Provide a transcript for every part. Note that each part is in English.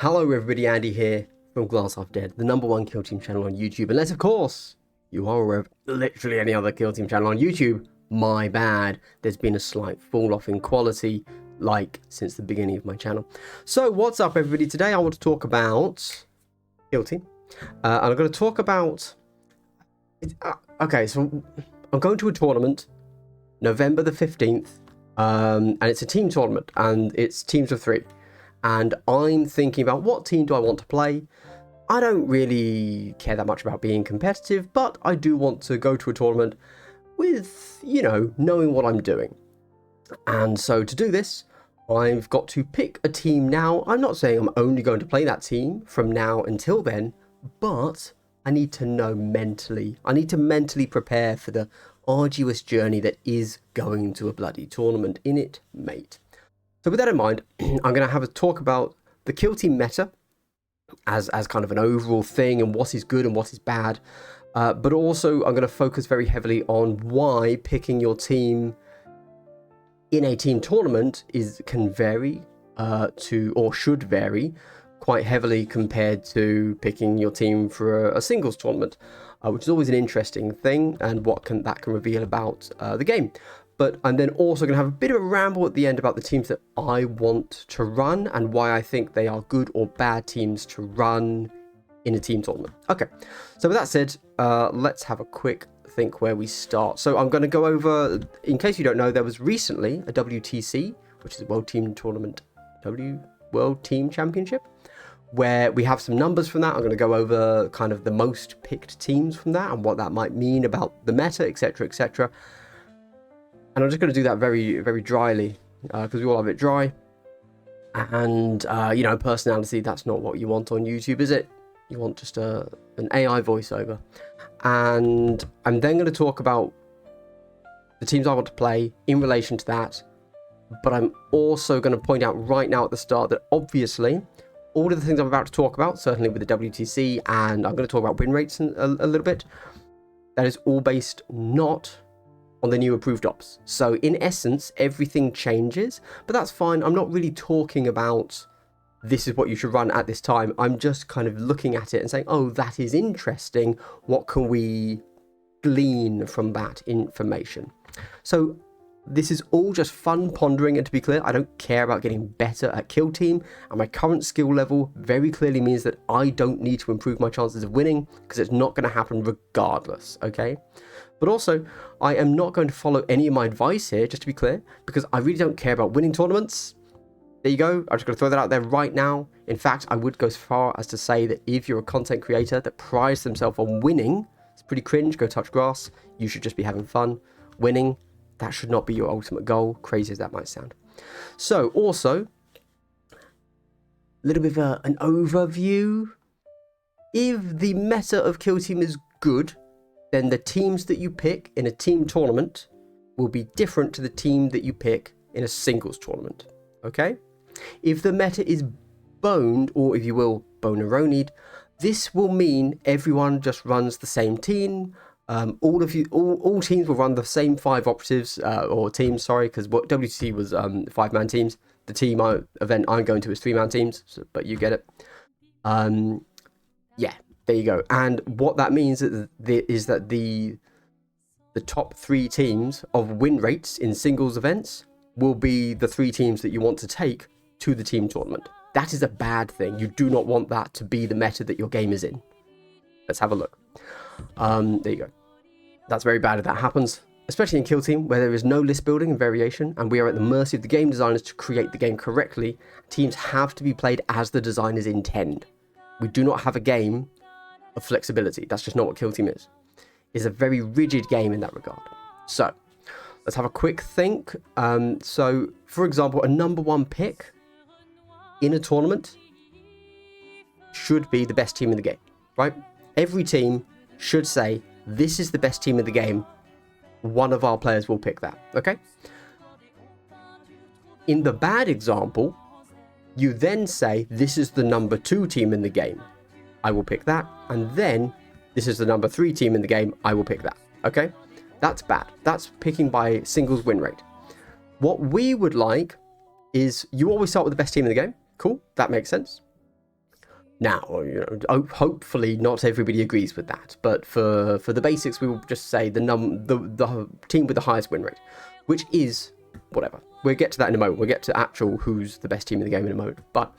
Hello everybody, Andy here from Glass Half Dead, the #1 Kill Team channel on YouTube. Unless, of course, you are aware of literally any other Kill Team channel on YouTube. My bad. There's been a slight fall off in quality, like, since the beginning of my channel. So, what's up everybody? Today I want to talk about Kill Team. And I'm going to talk about... okay, so I'm going to a tournament, November the 15th, and it's a team tournament, and it's teams of 3. And I'm thinking about what team do I want to play. I don't really care that much about being competitive, but I do want to go to a tournament with, you know, knowing what I'm doing. And so to do this, I've got to pick a team now. I'm not saying I'm only going to play that team from now until then, but I need to know mentally. I need to mentally prepare for the arduous journey that is going to a bloody tournament. In it, mate. So with that in mind, I'm going to have a talk about the Kill Team meta as kind of an overall thing and what is good and what is bad. But also I'm going to focus very heavily on why picking your team in a team tournament can vary or should vary quite heavily compared to picking your team for a singles tournament, which is always an interesting thing and what that can reveal about the game. But I'm then also going to have a bit of a ramble at the end about the teams that I want to run and why I think they are good or bad teams to run in a team tournament. Okay, so with that said, let's have a quick think where we start. So I'm going to go over, in case you don't know, there was recently a WTC, which is a World Team Tournament, World Team Championship, where we have some numbers from that. I'm going to go over kind of the most picked teams from that and what that might mean about the meta, etc., etc. And I'm just going to do that very, very dryly, because we all have it dry. And, you know, personality, that's not what you want on YouTube, is it? You want just an AI voiceover. And I'm then going to talk about the teams I want to play in relation to that. But I'm also going to point out right now at the start that obviously all of the things I'm about to talk about, certainly with the WTC, and I'm going to talk about win rates a little bit, that is all based not on the new approved ops. So in essence, everything changes, but that's fine. I'm not really talking about this is what you should run at this time. I'm just kind of looking at it and saying, oh, that is interesting. What can we glean from that information? So this is all just fun pondering, and to be clear, I don't care about getting better at Kill Team, and my current skill level very clearly means that I don't need to improve my chances of winning, because it's not going to happen regardless, okay? But also, I am not going to follow any of my advice here, just to be clear, because I really don't care about winning tournaments. There you go. I'm just going to throw that out there right now. In fact, I would go as far as to say that if you're a content creator that prides themselves on winning, it's pretty cringe, go touch grass. You should just be having fun. Winning, that should not be your ultimate goal, crazy as that might sound. So, also, a little bit of an overview. If the meta of Kill Team is good, then the teams that you pick in a team tournament will be different to the team that you pick in a singles tournament, okay? If the meta is boned, or if you will, boneronied, this will mean everyone just runs the same team. All teams will run the same 5 operatives, or teams, sorry, because what WTC was 5-man teams. The team event I'm going to is 3-man teams, so, but you get it. Yeah. There you go. And what that means is that the top 3 teams of win rates in singles events will be the 3 teams that you want to take to the team tournament. That is a bad thing. You do not want that to be the meta that your game is in. Let's have a look. There you go. That's very bad if that happens, especially in Kill Team, where there is no list building and variation, and we are at the mercy of the game designers to create the game correctly. Teams have to be played as the designers intend. We do not have a game of flexibility. That's just not what Kill Team is. It's a very rigid game in that regard. So let's have a quick think. So for example, a #1 pick in a tournament should be the best team in the game, right? Every team should say, this is the best team in the game. One of our players will pick that, okay? In the bad example, you then say, this is the #2 team in the game. I will pick that, and then this is the #3 team in the game, I will pick that, okay? That's bad. That's picking by singles win rate. What we would like is you always start with the best team in the game. Cool, that makes sense. Now, hopefully not everybody agrees with that, but for the basics, we will just say the team with the highest win rate, which is whatever. We'll get to that in a moment. We'll get to actual who's the best team in the game in a moment. But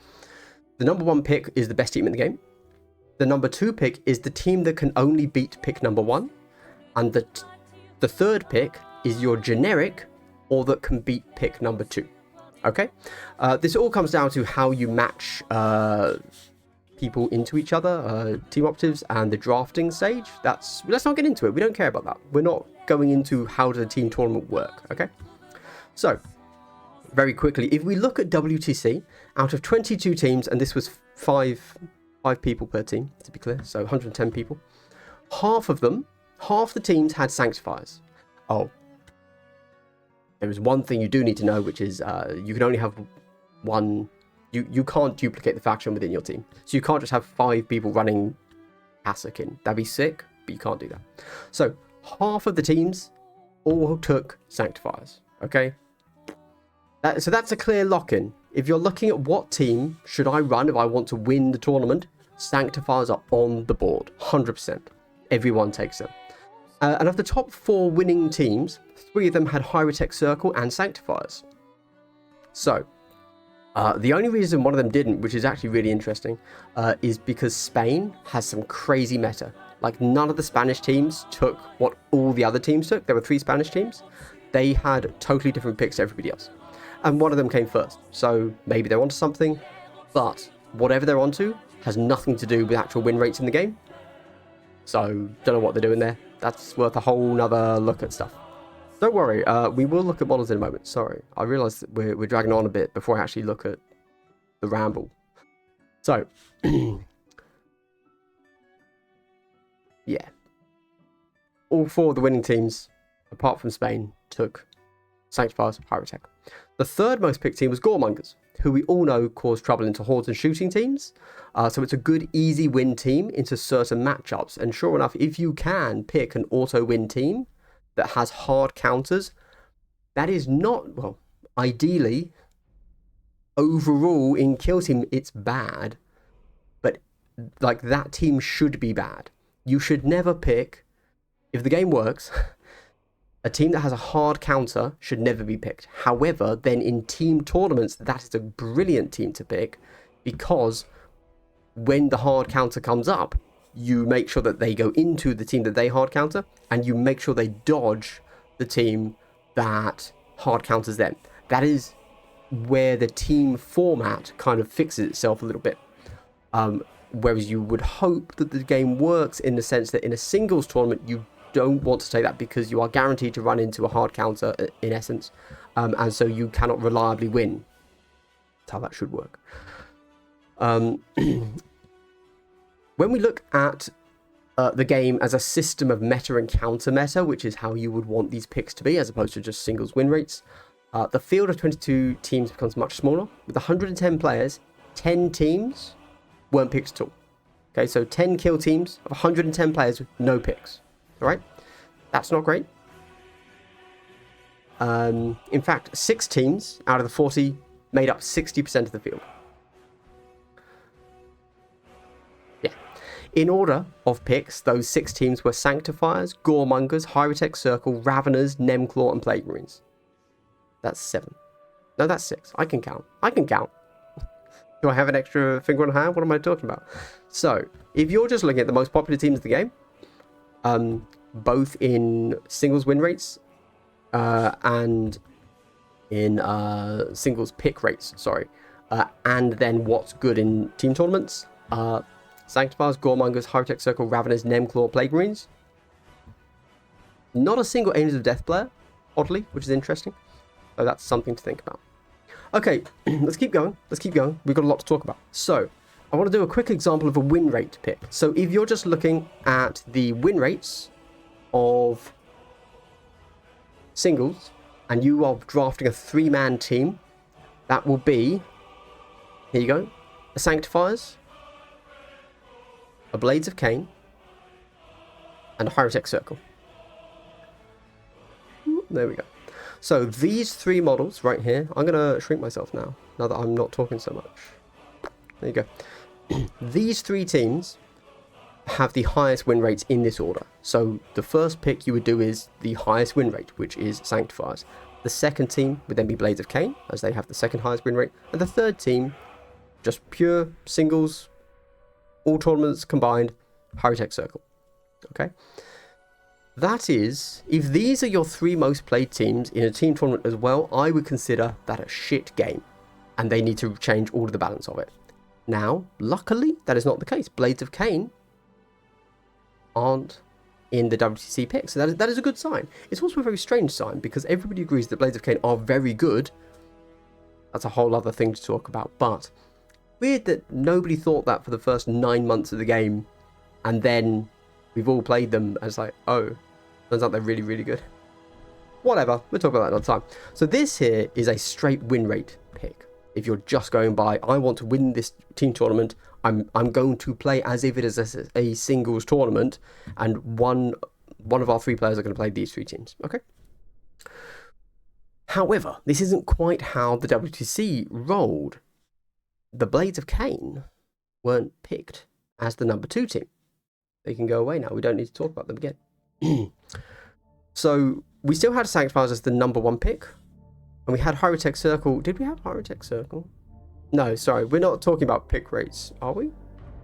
the number 1 pick is the best team in the game. The number 2 pick is the team that can only beat pick number 1, and the third pick is your generic or that can beat pick number 2. Okay, this all comes down to how you match people into each other, team operatives, and the drafting stage. Let's not get into it. We don't care about that. We're not going into how does a team tournament work. Okay, so very quickly, if we look at WTC, out of 22 teams, and this was five people per team, to be clear, so 110 people, half the teams had sanctifiers. Oh, there is one thing you do need to know, which is you can only have one. You can't duplicate the faction within your team. So you can't just have 5 people running Kassakin. That'd be sick, but you can't do that. So half of the teams all took sanctifiers. Okay? So that's a clear lock-in. If you're looking at what team should I run if I want to win the tournament, sanctifiers are on the board. 100%. Everyone takes them. And of the top 4 winning teams, 3 of them had Hieretech Circle and sanctifiers. So the only reason one of them didn't, which is actually really interesting, is because Spain has some crazy meta. Like, none of the Spanish teams took what all the other teams took. There were 3 Spanish teams. They had totally different picks to everybody else. And one of them came first. So maybe they're onto something. But whatever they're onto has nothing to do with actual win rates in the game. So don't know what they're doing there. That's worth a whole nother look at stuff. Don't worry, we will look at models in a moment. Sorry, I realise that we're dragging on a bit before I actually look at the ramble. So, yeah. All 4 of the winning teams, apart from Spain, took Sanctifiers, Hieretech. The third most picked team was Goremongers, who we all know cause trouble into hordes and shooting teams. So it's a good, easy win team into certain matchups. And sure enough, if you can pick an auto-win team that has hard counters, that is not, well, ideally, overall in Kill Team, it's bad. But, like, that team should be bad. You should never pick, if the game works, a team that has a hard counter should never be picked. However, then in team tournaments, that is a brilliant team to pick, because when the hard counter comes up, you make sure that they go into the team that they hard counter, and you make sure they dodge the team that hard counters them. That is where the team format kind of fixes itself a little bit. Whereas you would hope that the game works in the sense that in a singles tournament, you don't want to take that because you are guaranteed to run into a hard counter in essence. And so you cannot reliably win. That's how that should work. When we look at the game as a system of meta and counter meta, which is how you would want these picks to be, as opposed to just singles win rates, the field of 22 teams becomes much smaller. With 110 players, 10 teams weren't picked at all. Okay, so 10 kill teams of 110 players with no picks. All right, that's not great. In fact, 6 teams out of the 40 made up 60% of the field. In order of picks, those 6 teams were Sanctifiers, Goremongers, Hieretech Circle, Raveners, Nemclaw, and Plague Marines. That's 7. No, that's 6. I can count. Do I have an extra finger on hand? What am I talking about? So, if you're just looking at the most popular teams of the game, both in singles win rates and in singles pick rates, and then what's good in team tournaments, Sanctifiers, Goremongers, Hieretech Circle, Raveners, Nemclaw, Plague Marines. Not a single Angels of Death player, oddly, which is interesting. So that's something to think about. Okay, let's keep going. We've got a lot to talk about. So, I want to do a quick example of a win rate pick. So, if you're just looking at the win rates of singles, and you are drafting a 3-man team, that will be, here you go, a Sanctifiers, a Blades of Cain, and a Hieretech Circle. There we go. So these 3 models right here, I'm going to shrink myself now that I'm not talking so much. There you go. These three teams have the highest win rates in this order. So the first pick you would do is the highest win rate, which is Sanctifiers. The second team would then be Blades of Cain, as they have the second highest win rate. And the third team, just pure singles, all tournaments combined, High-Tech Circle. Okay? That is, if these are your three most played teams in a team tournament as well, I would consider that a shit game. And they need to change all of the balance of it. Now, luckily, that is not the case. Blades of Cain aren't in the WTC pick, so that is a good sign. It's also a very strange sign, because everybody agrees that Blades of Cain are very good. That's a whole other thing to talk about, but weird that nobody thought that for the first 9 months of the game, and then we've all played them, and it's like, oh, turns out they're really, really good. Whatever, we'll talk about that another time. So this here is a straight win rate pick. If you're just going by, I want to win this team tournament, I'm going to play as if it is a singles tournament, and one of our three players are going to play these three teams. Okay. However, this isn't quite how the WTC rolled. The Blades of Cain weren't picked as the number 2 team. They can go away now. We don't need to talk about them again. So we still had Sanctifiers as the number 1 pick, and we had High-Tech Circle. Did we have High-Tech Circle? No, sorry, we're not talking about pick rates, are we?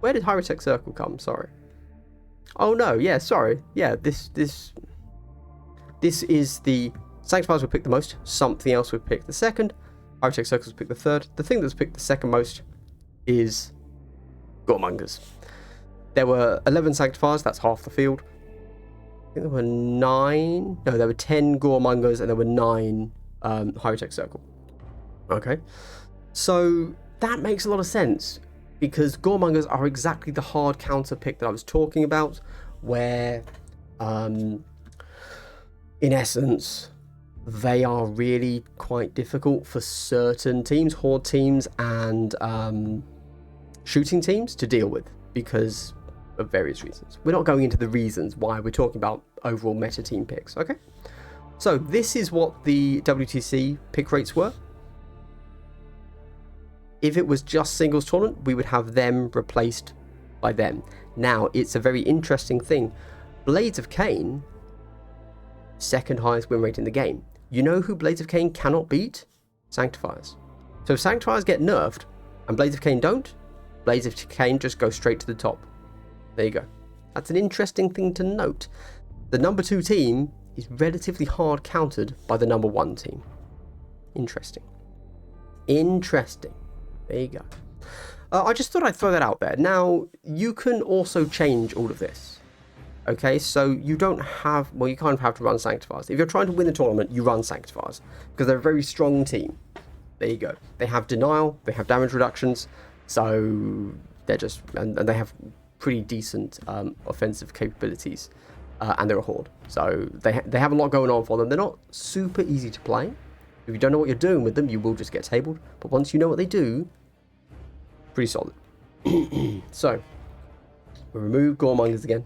Where did High-Tech Circle come? Sorry. Oh no, yeah, sorry. Yeah, this is the Sanctifiers would pick the most. Something else would pick the second. High-Tech Circles would pick the third. The thing that's picked the second most is Goremongers. There were 11 Sanctifiers. That's half the field. I think there were 9. No, there were 10 Goremongers and there were 9 High-Tech Circle. Okay. So that makes a lot of sense, because Goremongers are exactly the hard counter pick that I was talking about, where in essence they are really quite difficult for certain teams, horde teams and shooting teams to deal with because of various reasons. We're not going into the reasons why, we're talking about overall meta team picks. Okay, so this is what the WTC pick rates were. If it was just singles tournament, we would have them replaced by them. Now, it's a very interesting thing. Blades of Cain, second highest win rate in the game. You know who Blades of Cain cannot beat? Sanctifiers. So if Sanctifiers get nerfed and Blades of Cain don't, Blades of Cain just go straight to the top. There you go. That's an interesting thing to note. The number 2 team is relatively hard countered by the number 1 team. Interesting. Interesting. There you go. I just thought I'd throw that out there. Now, you can also change all of this. Okay, so you don't have, well, you kind of have to run Sanctifiers. If you're trying to win the tournament, you run Sanctifiers, because they're a very strong team. There you go. They have denial, they have damage reductions, so they're just, and they have pretty decent offensive capabilities, and they're a horde. So they have a lot going on for them. They're not super easy to play. If you don't know what you're doing with them, you will just get tabled. But once you know what they do, pretty solid. So, we'll remove Goremongers again.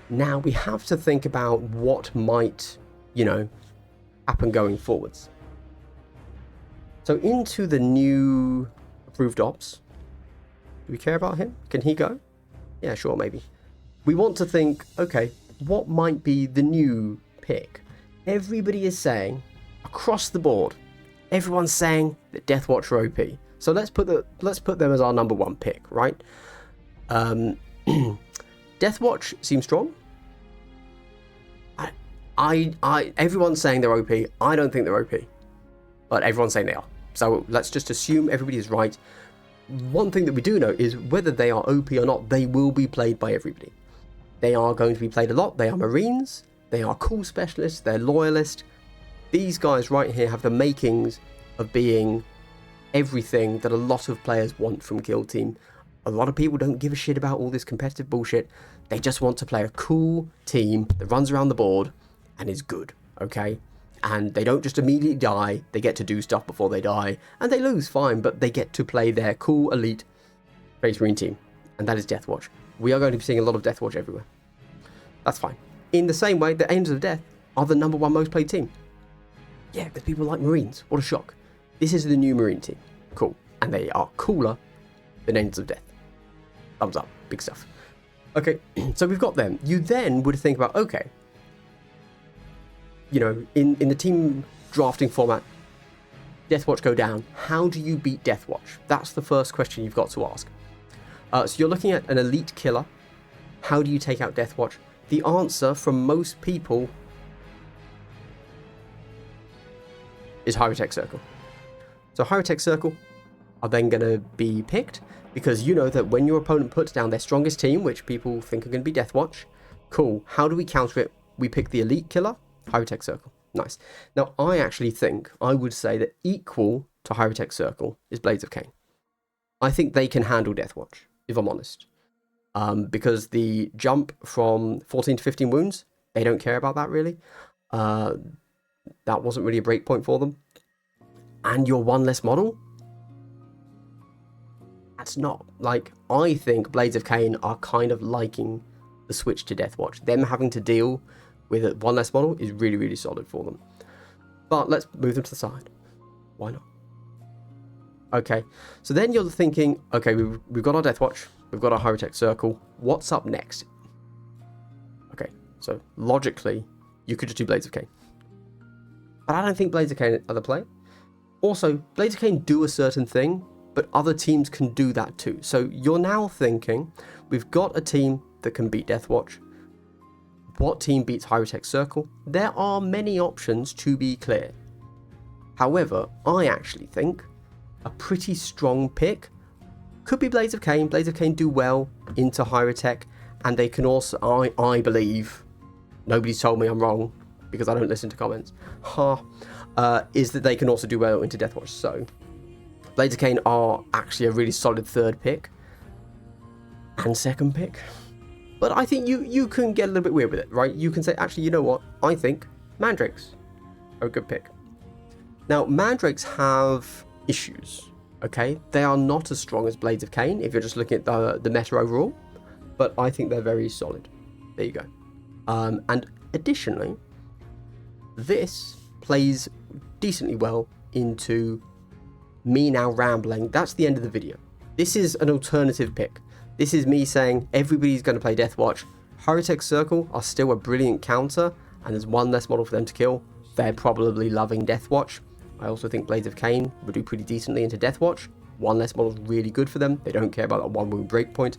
Now we have to think about what might, happen going forwards. So into the new approved ops. Do we care about him? Can he go? Yeah, sure, maybe. We want to think, okay, what might be the new pick? Everybody is saying, across the board, everyone's saying that Deathwatch are OP. So let's put them as our number 1 pick, right? Deathwatch seems strong. Everyone's saying they're OP. I don't think they're OP, but everyone's saying they are. So let's just assume everybody is right. One thing that we do know is whether they are OP or not, they will be played by everybody. They are going to be played a lot. They are Marines. They are cool specialists. They're loyalist. These guys right here have the makings of being everything that a lot of players want from Kill Team. A lot of people don't give a shit about all this competitive bullshit. They just want to play a cool team that runs around the board and is good, okay? And they don't just immediately die. They get to do stuff before they die. And they lose, fine, but they get to play their cool, elite Space Marine team. And that is Deathwatch. We are going to be seeing a lot of Deathwatch everywhere. That's fine. In the same way, the Angels of Death are the number 1 most played team. Yeah, because people like Marines. What a shock. This is the new Marine team. Cool. And they are cooler than Angels of Death. thumbs up, big stuff. Okay, so we've got them. You then would think about, okay, you know, in the team drafting format, Deathwatch go down. How do you beat Deathwatch? That's the first question you've got to ask. So you're looking at an elite killer. How do you take out Deathwatch? The answer from most people is High-Tech Circle. So High-Tech Circle are then going to be picked because you know that when your opponent puts down their strongest team, which people think are going to be Deathwatch, cool. How do we counter it? We pick the elite killer, High-Tech Circle. Nice. Now, I actually think, I would say that equal to High-Tech Circle is Blades of Cain. I think they can handle Deathwatch, if I'm honest. Because the jump from 14 to 15 wounds, they don't care about that really. That wasn't really a breakpoint for them. And your one less model? That's not, like, I think Blades of Cain are kind of liking the switch to Deathwatch. Them having to deal with one less model is really, really solid for them. But let's move them to the side. Why not? Okay, so then you're thinking, okay, we've got our Deathwatch, we've got our High-Tech Circle, what's up next? Okay, so logically, you could just do Blades of Cain. But I don't think Blades of Cain are the play. Also, Blades of Cain do a certain thing, but other teams can do that too. So you're now thinking, we've got a team that can beat Deathwatch. What team beats High-Tech Circle? There are many options, to be clear. However, I actually think a pretty strong pick could be Blades of Cain. Blades of Cain do well into High-Tech, and they can also, I believe, nobody's told me I'm wrong because I don't listen to comments, is that they can also do well into Deathwatch. So Blades of Cain are actually a really solid third pick and second pick. But I think you can get a little bit weird with it, right? You can say, actually, you know what? I think Mandrakes are a good pick. Now, Mandrakes have issues, okay? They are not as strong as Blades of Cain if you're just looking at the meta overall, but I think they're very solid. There you go. And additionally, this plays decently well into me now rambling. That's the end of the video. This is an alternative pick. This is me saying everybody's going to play Deathwatch. High-Tech Circle are still a brilliant counter, and there's one less model for them to kill. They're probably loving Deathwatch. I also think Blades of Cain would do pretty decently into Deathwatch. One less model is really good for them. They don't care about that one wound breakpoint.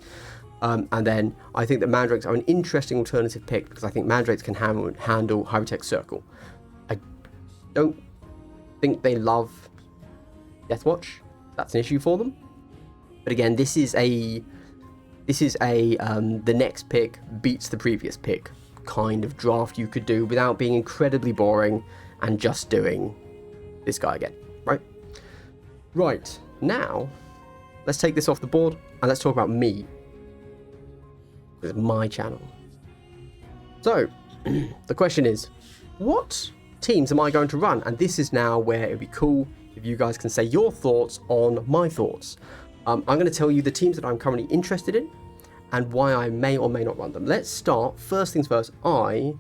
And then I think that Mandrakes are an interesting alternative pick because I think Mandrakes can handle High-Tech Circle. I don't think they love Deathwatch. That's an issue for them. But again, this is a the next pick beats the previous pick kind of draft you could do without being incredibly boring and just doing this guy again, right? Right, now let's take this off the board and let's talk about me. This is my channel. So the question is, what teams am I going to run? And this is now where it'd be cool if you guys can say your thoughts on my thoughts. I'm going to tell you the teams that I'm currently interested in and why I may or may not run them. Let's start, first things first, I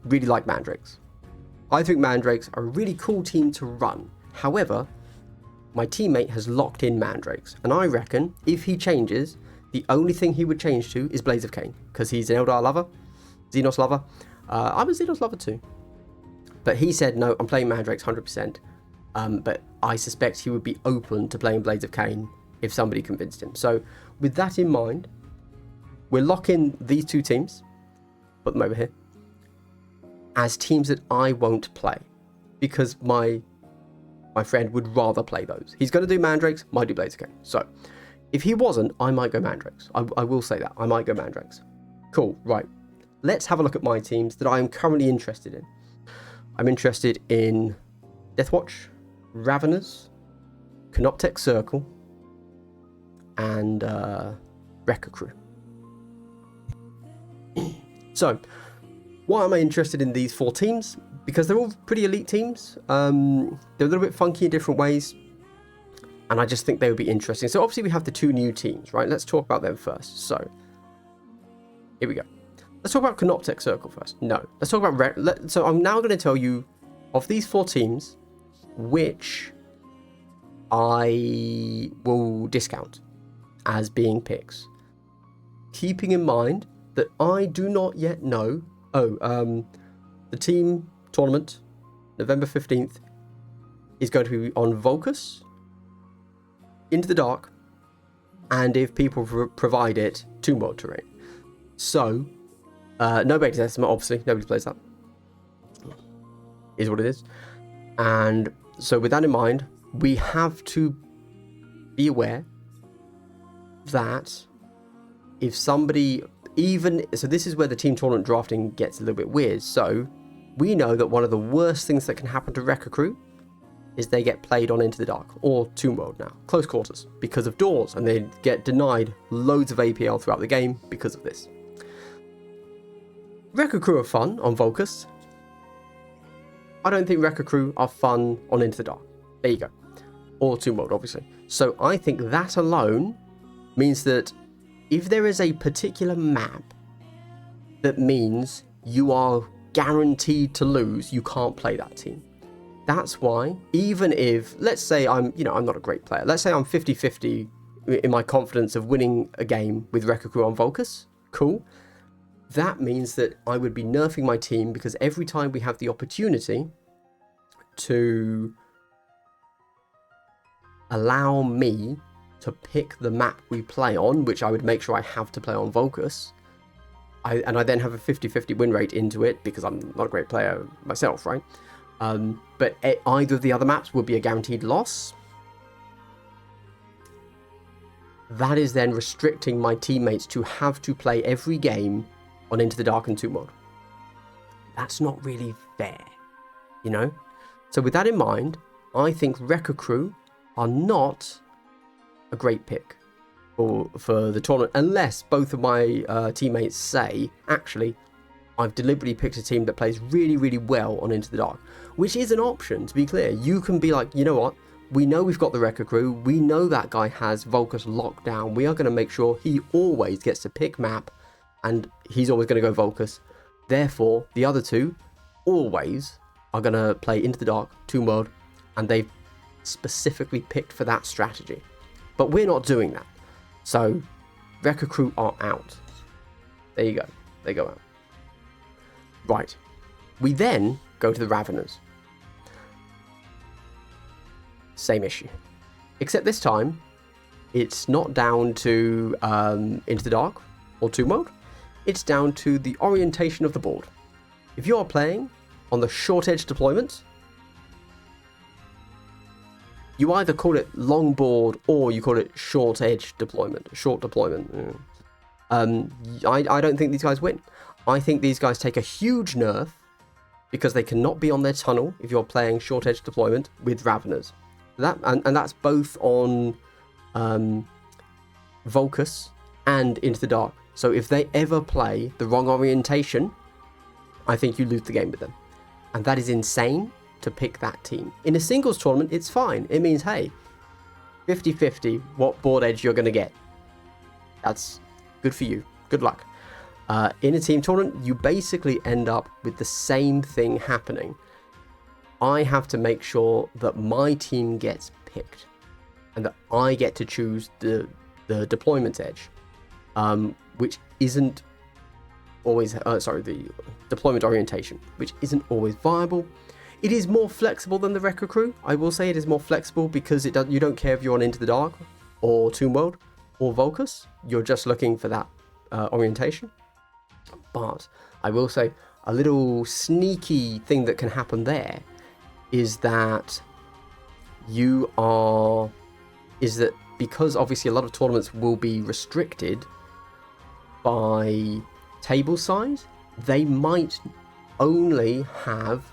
really like Mandrakes. I think Mandrakes are a really cool team to run. However, my teammate has locked in Mandrakes, and I reckon if he changes, the only thing he would change to is Blades of Cain, because he's an Eldar lover, Xenos lover. I'm a Xenos lover too. But he said, no, I'm playing Mandrakes 100%. But I suspect he would be open to playing Blades of Cain if somebody convinced him. So with that in mind, we're locking these two teams, put them over here, as teams that I won't play because my friend would rather play those. He's going to do Mandrakes, might do Blades of Cain. So if he wasn't, I might go Mandrakes. I will say that. I might go Mandrakes. Cool, right. Let's have a look at my teams that I am currently interested in. I'm interested in Deathwatch, Raveners, Canoptech Circle, and Wrecker Crew. So, why am I interested in these four teams? Because they're all pretty elite teams. They're a little bit funky in different ways, and I just think they would be interesting. So obviously we have the two new teams, right? Let's talk about them first. So, here we go. Let's talk about Canoptech Circle first. No, let's talk about... So I'm now going to tell you, of these four teams, which I will discount as being picks. keeping in mind that I do not yet know. The team tournament, November 15th, is going to be on Vulcus, Into the Dark, and if people provide it, Tomb World terrain. So, no beta testament, obviously. Nobody plays that. Is what it is. And so with that in mind, we have to be aware that if somebody so this is where the team tournament drafting gets a little bit weird. So we know that one of the worst things that can happen to Wrecker Crew is they get played on Into the Dark, or Tomb World now, close quarters, because of doors, and they get denied loads of APL throughout the game because of this. Wrecker Crew are fun on Vulcus. I don't think Wrecker Crew are fun on Into the Dark. There you go. Or Tomb World, obviously. So I think that alone means that if there is a particular map that means you are guaranteed to lose, you can't play that team. That's why, even if, let's say I'm not a great player. Let's say I'm 50-50 in my confidence of winning a game with Wrecker Crew on Vulcus. Cool. That means that I would be nerfing my team, because every time we have the opportunity to allow me to pick the map we play on, which I would make sure I have to play on Vulcus, and I then have a 50-50 win rate into it, because I'm not a great player myself, right? But either of the other maps would be a guaranteed loss. That is then restricting my teammates to have to play every game on Into the Dark and Tomb World. That's not really fair, you know? So with that in mind, I think Wrecker Crew are not a great pick for the tournament, unless both of my teammates say, actually, I've deliberately picked a team that plays really, really well on Into the Dark, which is an option, to be clear. You can be like, you know what? We know we've got the Wrecker Crew. We know that guy has Vulcus locked down. We are going to make sure he always gets to pick map, and he's always going to go Vulcus. Therefore, the other two always are going to play Into the Dark, Tomb World, and they've specifically picked for that strategy. But we're not doing that. So, Wrecker Crew are out. There you go. They go out. Right. We then go to the Raveners. Same issue. Except this time, it's not down to Into the Dark or Tomb World. It's down to the orientation of the board. If you are playing on the short edge deployment, you either call it long board or you call it short edge deployment. Short deployment. I don't think these guys win. I think these guys take a huge nerf because they cannot be on their tunnel if you're playing short edge deployment with Raveners. And that's both on Vulcus and Into the Dark. So if they ever play the wrong orientation, I think you lose the game with them. And that is insane to pick that team. In a singles tournament, it's fine. It means, hey, 50-50 what board edge you're going to get. That's good for you. Good luck. In a team tournament, you basically end up with the same thing happening. I have to make sure that my team gets picked and that I get to choose the deployment edge, which isn't always, the deployment orientation, which isn't always viable. It is more flexible than the Wrecker Crew. I will say it is more flexible because you don't care if you're on Into the Dark or Tomb World or Vulcus. You're just looking for that orientation. But I will say a little sneaky thing that can happen there is that because obviously a lot of tournaments will be restricted by table size, they might only have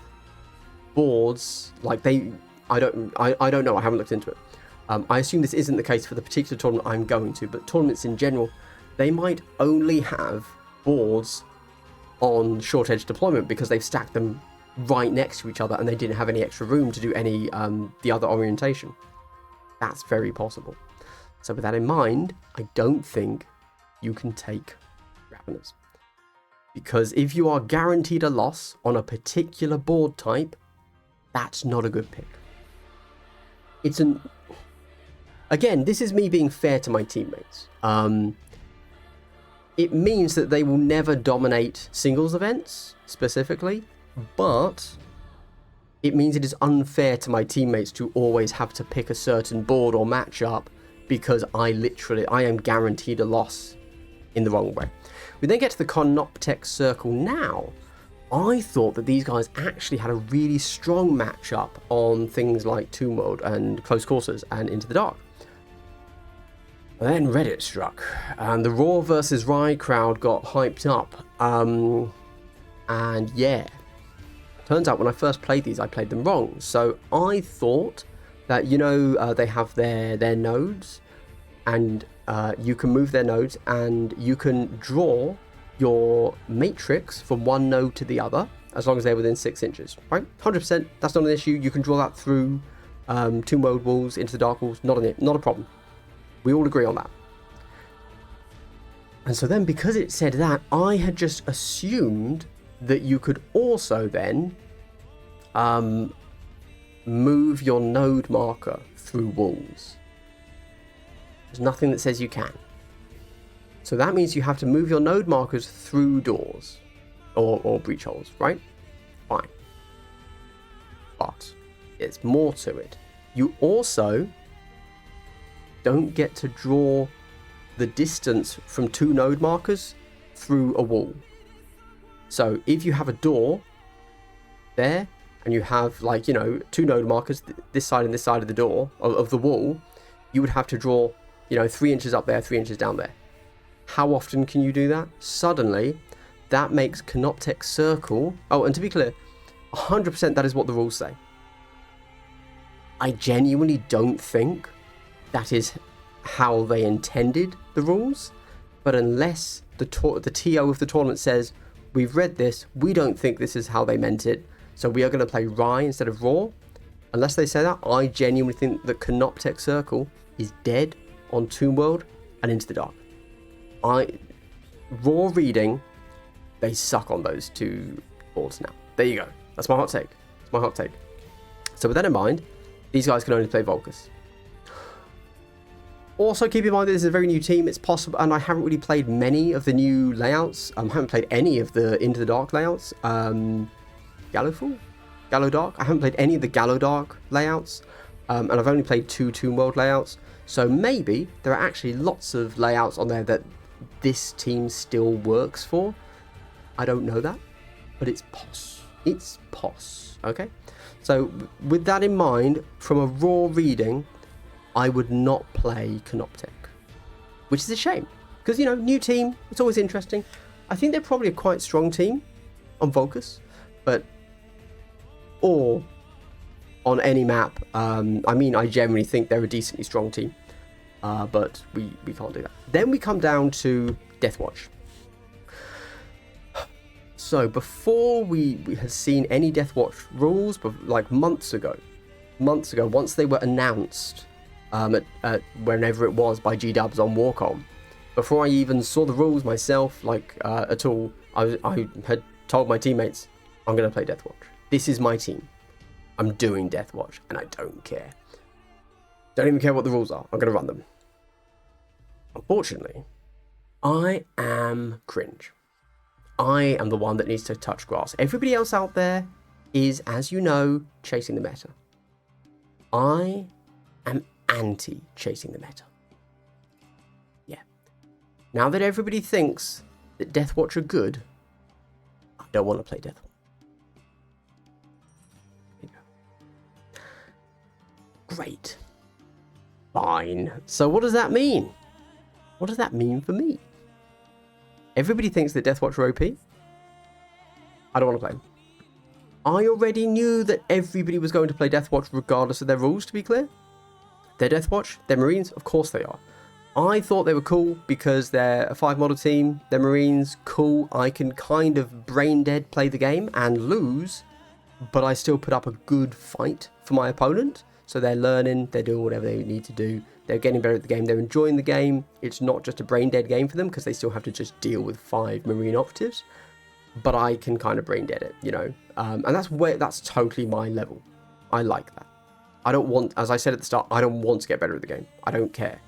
boards like I don't know, I haven't looked into it. I assume this isn't the case for the particular tournament I'm going to, but tournaments in general, they might only have boards on short edge deployment because they've stacked them right next to each other and they didn't have any extra room to do any the other orientation. That's very possible. So with that in mind, I don't think you can take Raveners, because if you are guaranteed a loss on a particular board type, that's not a good pick. Again, this is me being fair to my teammates. it means that they will never dominate singles events specifically, but it means it is unfair to my teammates to always have to pick a certain board or matchup because I am guaranteed a loss in the wrong way. We then get to the Canoptech Circle now. I thought that these guys actually had a really strong matchup on things like Tomb World and Close Quarters and Into the Dark. Then Reddit struck, and the Raw versus Rye crowd got hyped up. And yeah, turns out when I first played these, I played them wrong. So I thought that, you know, they have their nodes, and you can move their nodes, and you can draw your matrix from one node to the other, as long as they're within 6 inches, right? 100%, that's not an issue. You can draw that through Tomb World walls, Into the Dark walls, not a problem. We all agree on that. And so then, because it said that, I had just assumed that you could also then move your node marker through walls. There's nothing that says you can. So that means you have to move your node markers through doors or breach holes, right? Fine. But there's more to it. You also don't get to draw the distance from 2 node markers through a wall. So if you have a door there, and you have, like, you know, 2 node markers, this side and this side of the door, of the wall, you would have to draw, you know, 3 inches up there, 3 inches down there. How often can you do that? Suddenly, that makes Canoptech Circle... Oh, and to be clear, 100% that is what the rules say. I genuinely don't think that is how they intended the rules, but unless the TO of the tournament says, we've read this, we don't think this is how they meant it, so we are going to play Rye instead of Raw. Unless they say that, I genuinely think that Canoptech Circle is dead on Tomb World and Into the Dark. Raw reading, they suck on those 2 boards now. There you go. That's my hot take. That's my hot take. So with that in mind, these guys can only play Volcus. Also, keep in mind that this is a very new team. It's possible, and I haven't really played many of the new layouts. I haven't played any of the Into the Dark layouts. Gallowfall? Gallow Dark? I haven't played any of the Gallow Dark layouts. And I've only played 2 Tomb World layouts. So maybe there are actually lots of layouts on there that this team still works for. I don't know that, but it's POS. It's POS, okay? So with that in mind, from a raw reading, I would not play Canoptech, which is a shame, because, you know, new team, it's always interesting. I think they're probably a quite strong team on Volcus, or on any map. I mean, I generally think they're a decently strong team, but we can't do that. Then we come down to Deathwatch. So before we had seen any Deathwatch rules, but like months ago, once they were announced, at whenever it was by G-Dubs on Warcom, before I even saw the rules myself, at all, I had told my teammates, I'm going to play Deathwatch. This is my team. I'm doing Deathwatch, and I don't care. Don't even care what the rules are. I'm going to run them. Unfortunately, I am cringe. I am the one that needs to touch grass. Everybody else out there is, as you know, chasing the meta. I am anti-chasing the meta. Yeah. Now that everybody thinks that Deathwatch are good, I don't want to play Deathwatch. Great. Fine. So what does that mean? What does that mean for me? Everybody thinks that Deathwatch are OP. I don't want to play them. I already knew that everybody was going to play Deathwatch regardless of their rules, to be clear. They're Deathwatch, they're Marines, of course they are. I thought they were cool because they're a 5 model team, they're Marines, cool. I can kind of brain dead play the game and lose, but I still put up a good fight for my opponent. So they're learning, they're doing whatever they need to do. They're getting better at the game, they're enjoying the game. It's not just a brain dead game for them because they still have to just deal with 5 Marine operatives. But I can kind of brain dead it, you know. And that's totally my level. I like that. I don't want, as I said at the start, I don't want to get better at the game. I don't care.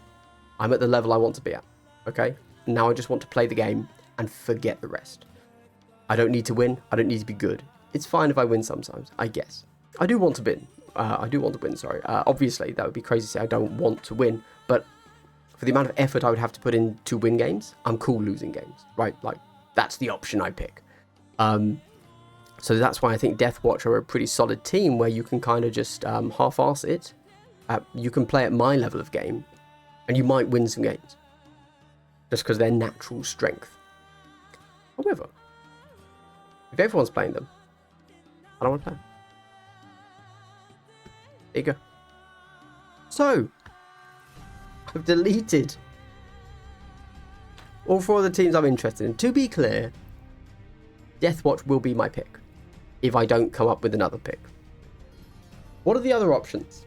I'm at the level I want to be at, okay? Now I just want to play the game and forget the rest. I don't need to win. I don't need to be good. It's fine if I win sometimes, I guess. I do want to win. Sorry. Obviously, that would be crazy to say I don't want to win. But for the amount of effort I would have to put in to win games, I'm cool losing games, right? Like, that's the option I pick. So that's why I think Deathwatch are a pretty solid team where you can kind of just half-arse it. You can play at my level of game, and you might win some games. Just because they're natural strength. However, if everyone's playing them, I don't want to play them. There you go. So, I've deleted all 4 of the teams I'm interested in. To be clear, Deathwatch will be my pick if I don't come up with another pick. What are the other options?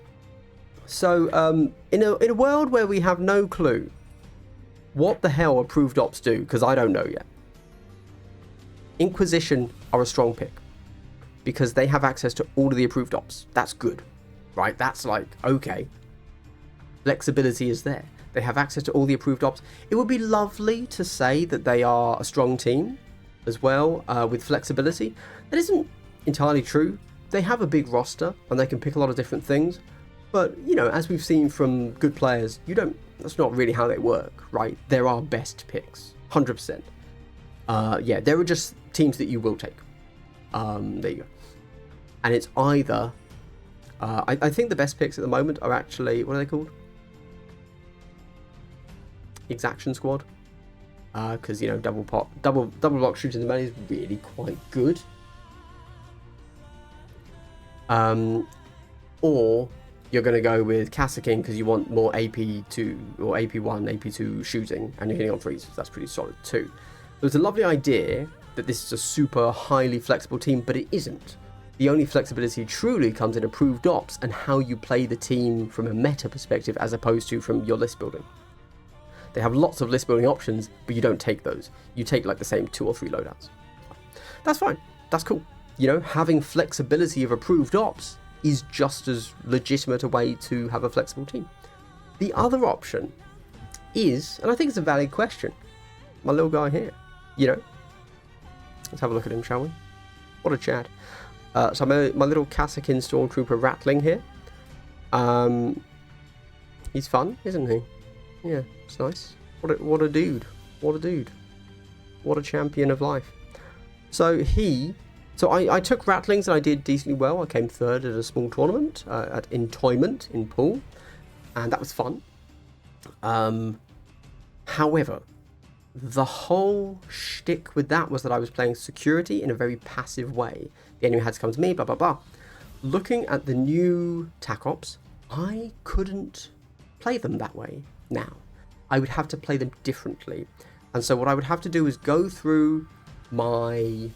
So, in a world where we have no clue what the hell approved ops do, because I don't know yet, Inquisition are a strong pick because they have access to all of the approved ops. That's good, right? That's like, okay. Flexibility is there. They have access to all the approved ops. It would be lovely to say that they are a strong team as well, with flexibility. That isn't entirely true. They have a big roster and they can pick a lot of different things. But, you know, as we've seen from good players, that's not really how they work, right? There are best picks, 100%. Yeah, there are just teams that you will take. There you go. And it's either, I think the best picks at the moment are actually, what are they called? Exaction Squad. Because, you know, double block shooting the melee is really quite good. Or you're going to go with Kassakin because you want more AP2 or AP1, AP2 shooting, and you're hitting on threes. That's pretty solid too. So it's a lovely idea that this is a super highly flexible team, but it isn't. The only flexibility truly comes in approved ops and how you play the team from a meta perspective as opposed to from your list building. They have lots of list building options, but you don't take those. You take like the same 2 or 3 loadouts. That's fine. That's cool. You know, having flexibility of approved ops is just as legitimate a way to have a flexible team. The other option is, and I think it's a valid question, my little guy here, you know, let's have a look at him, shall we? What a Chad. So my little Kassakin Stormtrooper Rattling here. He's fun, isn't he? Yeah, it's nice. What a dude. What a dude. What a champion of life. So I took Rattlings and I did decently well. I came 3rd at a small tournament at Entoyment in Poole, and that was fun. However, the whole shtick with that was that I was playing security in a very passive way. The enemy had to come to me, blah, blah, blah. Looking at the new TAC Ops, I couldn't play them that way now. I would have to play them differently. And so what I would have to do is go through my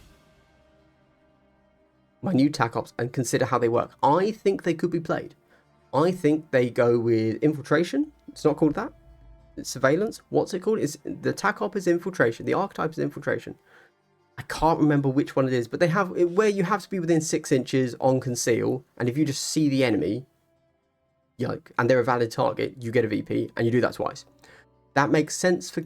new TAC Ops and consider how they work. I think they could be played. I think they go with Infiltration. It's not called that. It's Surveillance. What's it called? The TAC Op is Infiltration. The archetype is Infiltration. I can't remember which one it is, but they have it where you have to be within 6 inches on Conceal, and if you just see the enemy, and they're a valid target, you get a VP, and you do that twice. That makes sense for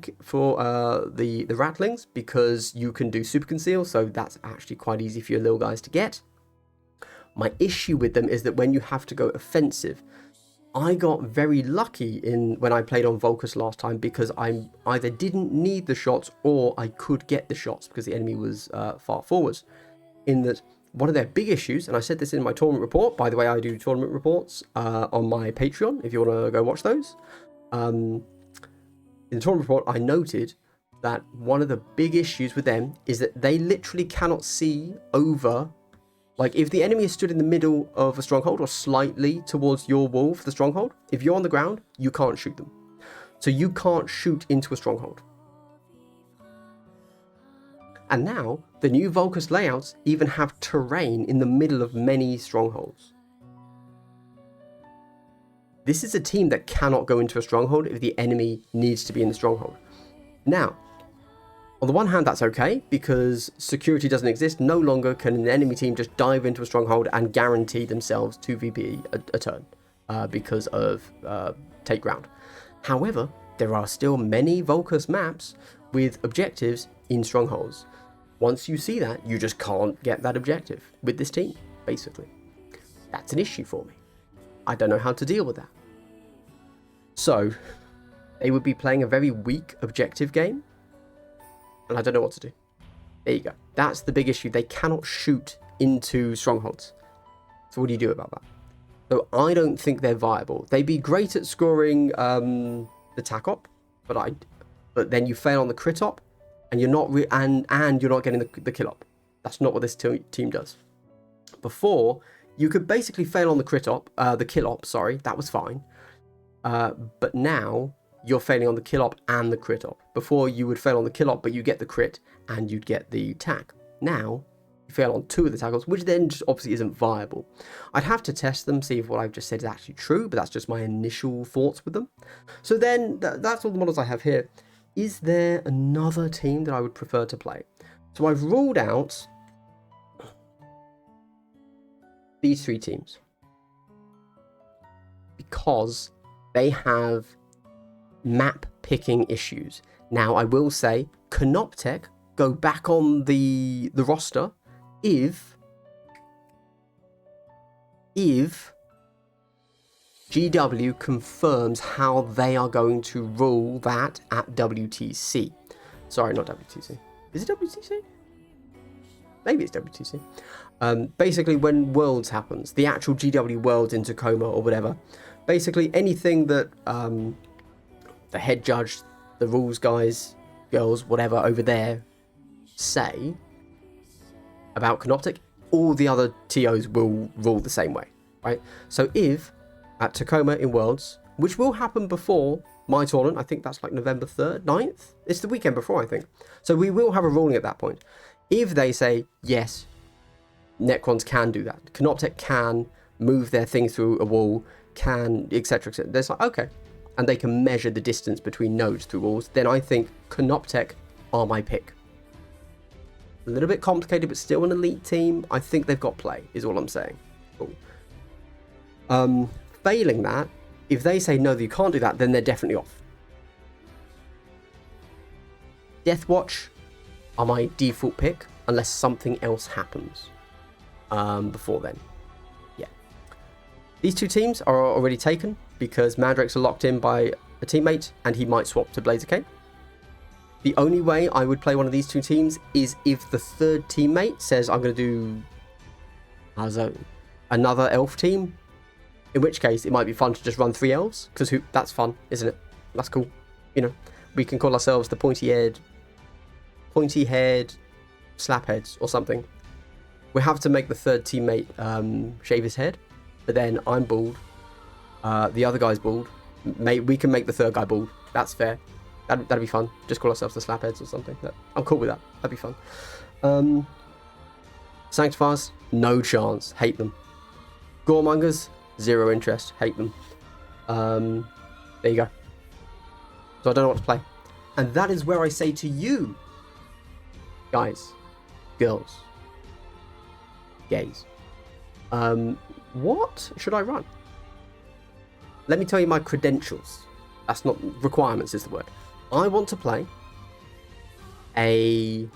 the Rattlings because you can do Super Conceal, so that's actually quite easy for your little guys to get. My issue with them is that when you have to go offensive, I got very lucky when I played on Volcus last time because I either didn't need the shots or I could get the shots because the enemy was far forwards. In that, one of their big issues, and I said this in my tournament report, by the way, I do tournament reports on my Patreon if you want to go watch those. In the tournament report, I noted that one of the big issues with them is that they literally cannot see over. Like, if the enemy is stood in the middle of a stronghold or slightly towards your wall for the stronghold, if you're on the ground, you can't shoot them. So you can't shoot into a stronghold. And now, the new Volcus layouts even have terrain in the middle of many strongholds. This is a team that cannot go into a stronghold if the enemy needs to be in the stronghold. Now, on the one hand, that's okay, because security doesn't exist. No longer can an enemy team just dive into a stronghold and guarantee themselves 2 VP a turn because of take ground. However, there are still many Volcus maps with objectives in strongholds. Once you see that, you just can't get that objective with this team, basically. That's an issue for me. I don't know how to deal with that. So, they would be playing a very weak objective game, and I don't know what to do. There you go. That's the big issue. They cannot shoot into strongholds. So what do you do about that? So I don't think they're viable. They'd be great at scoring the tac op, but then you fail on the crit op, and you're not and you're not getting the kill op. That's not what this team does. Before, you could basically fail on the crit op, the kill op. Sorry, that was fine. But now you're failing on the kill op and the crit op. Before, you would fail on the kill op, but you get the crit and you'd get the tac. Now you fail on 2 of the tackles, which then just obviously isn't viable. I'd have to test them, see if what I've just said is actually true, but that's just my initial thoughts with them. So then, that's all the models I have here. Is there another team that I would prefer to play? So I've ruled out these 3 teams because they have map picking issues. Now, I will say, Canoptech go back on the roster if GW confirms how they are going to rule that at WTC. Sorry, not WTC. Is it WTC? Maybe it's WTC. Basically, when Worlds happens, the actual GW Worlds in Tacoma or whatever, basically anything that the head judge, the rules guys, girls, whatever over there say about Canoptech, all the other TOs will rule the same way, right? So if at Tacoma in Worlds, which will happen before my tournament, I think that's like November 3rd, 9th? It's the weekend before, I think. So we will have a ruling at that point. If they say, yes, Necrons can do that, Canoptech can move their thing through a wall, can, etc., etc. There's like, okay. And they can measure the distance between nodes through walls, then I think Canoptech are my pick. A little bit complicated, but still an elite team. I think they've got play, is all I'm saying. Cool. Failing that, if they say no, that you can't do that, then they're definitely off. Deathwatch are my default pick, unless something else happens before then. Yeah. These 2 teams are already taken, because Madrex are locked in by a teammate, and he might swap to Blaziken. The only way I would play one of these 2 teams is if the 3rd teammate says, I'm going to do another elf team, in which case it might be fun to just run 3 elves, because that's fun, isn't it? That's cool. You know, we can call ourselves the pointy-haired slapheads or something. We have to make the 3rd teammate shave his head, but then I'm bald. The other guy's bald. We can make the 3rd guy bald. That's fair. That'd be fun. Just call ourselves the Slapheads or something. I'm cool with that. That'd be fun. Sanctifiers, no chance. Hate them. Goremongers, 0 interest. Hate them. There you go. So I don't know what to play. And that is where I say to you, guys, girls, gays, what should I run? Let me tell you my credentials. That's not requirements, is the word. I want to play a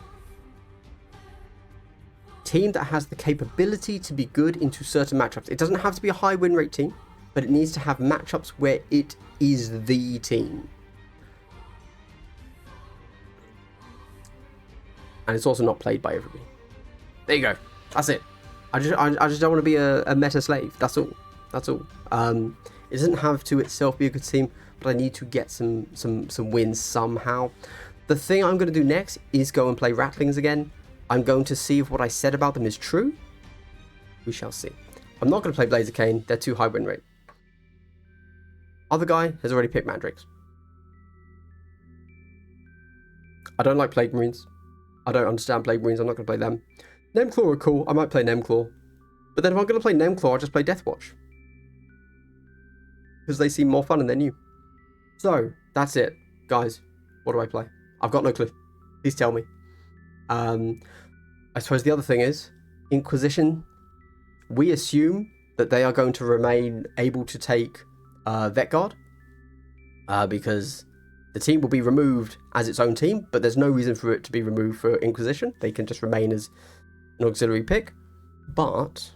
team that has the capability to be good into certain matchups. It doesn't have to be a high win rate team, but it needs to have matchups where it is the team. And it's also not played by everybody. There you go. That's it. I just don't want to be a meta slave. That's all. That's all. It doesn't have to itself be a good team, but I need to get some wins somehow. The thing I'm going to do next is go and play Ratlings again. I'm going to see if what I said about them is true. We shall see. I'm not going to play Blaziken. They're too high win rate. Other guy has already picked Mandrakes. I don't like Plague Marines. I don't understand Plague Marines. I'm not going to play them. Nemclaw are cool. I might play Nemclaw. But then if I'm going to play Nemclaw, I'll just play Deathwatch. Because they seem more fun and they're new. So, that's it. Guys, what do I play? I've got no clue. Please tell me. I suppose the other thing is, Inquisition, we assume that they are going to remain able to take Vet Guard. Because The team will be removed as its own team, but there's no reason for it to be removed for Inquisition. They can just remain as an auxiliary pick. But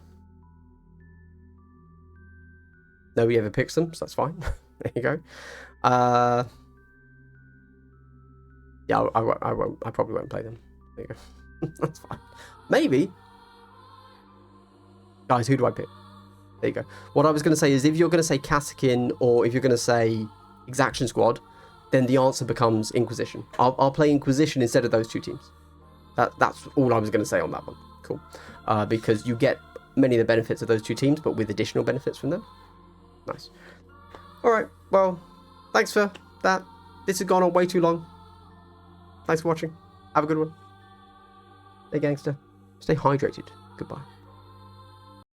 nobody ever picks them, so that's fine. There you go. Yeah, I won't. I probably won't play them. There you go. That's fine. Maybe. Guys, who do I pick? There you go. What I was going to say is, if you're going to say Katakin or if you're going to say Exaction Squad, then the answer becomes Inquisition. I'll play Inquisition instead of those two teams. That's all I was going to say on that one. Cool. Because you get many of the benefits of those two teams, but with additional benefits from them. Nice. All right. Well, thanks for that. This has gone on way too long. Thanks for watching. Have a good one. Stay gangster. Stay hydrated. Goodbye.